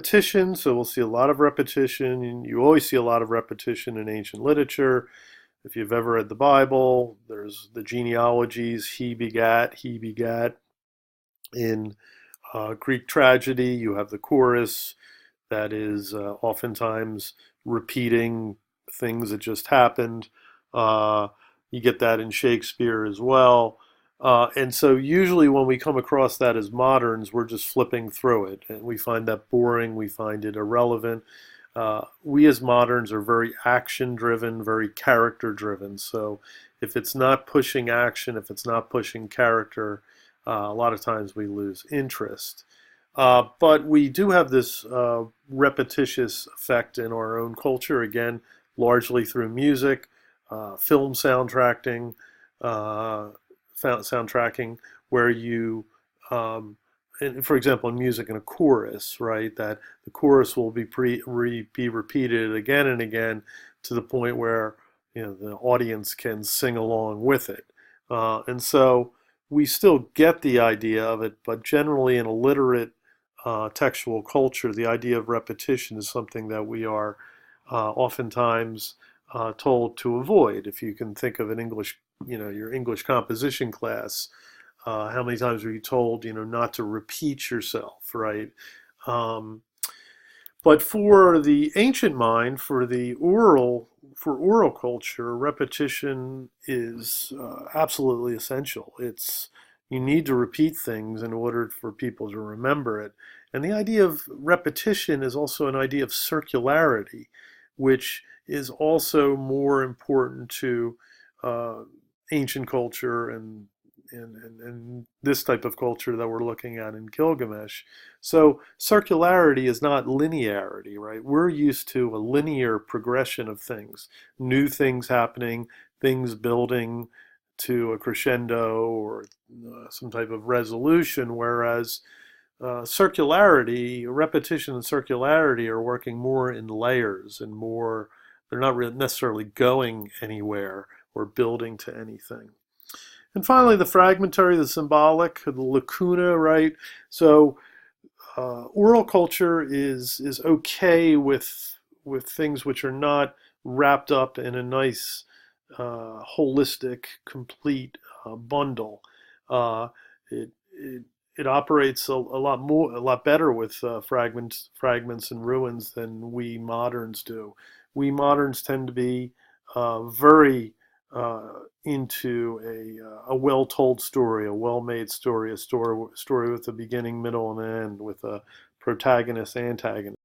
repetition, so we'll see a lot of repetition. And you always see a lot of repetition in ancient literature. If you've ever read the Bible, there's the genealogies, he begat, he begat. In Greek tragedy, you have the chorus that is oftentimes repeating things that just happened. Uh, you get that in Shakespeare as well. And so usually when we come across that as moderns, we're just flipping through it and we find that boring, we find it irrelevant. We as moderns are very action driven, very character driven. So if it's not pushing action, if it's not pushing character, a lot of times we lose interest. But we do have this repetitious effect in our own culture, again, largely through music, film uh, soundtracking, where you, um, for example, in music in a chorus, right, that the chorus will be repeated again and again to the point where the audience can sing along with it, and so we still get the idea of it, but generally in a literate textual culture, the idea of repetition is something that we are oftentimes told to avoid. If you can think of an English, your English composition class, how many times are you told, not to repeat yourself, right? Um, but for the ancient mind, for oral culture, repetition is absolutely essential. You need to repeat things in order for people to remember it. And the idea of repetition is also an idea of circularity, which is also more important to uh, ancient culture and this type of culture that we're looking at in Gilgamesh. So circularity is not linearity, right? We're used to a linear progression of things, new things happening, things building to a crescendo or some type of resolution, whereas repetition and circularity are working more in layers and more, they're not really necessarily going anywhere or building to anything. And finally, the fragmentary, the symbolic, the lacuna, right? So oral culture is okay with things which are not wrapped up in a nice, holistic, complete bundle. Uh, it operates a lot better with fragments and ruins than we moderns do. We moderns tend to be very into a well-told story, a well-made story, story with a beginning, middle, and end, with a protagonist, antagonist.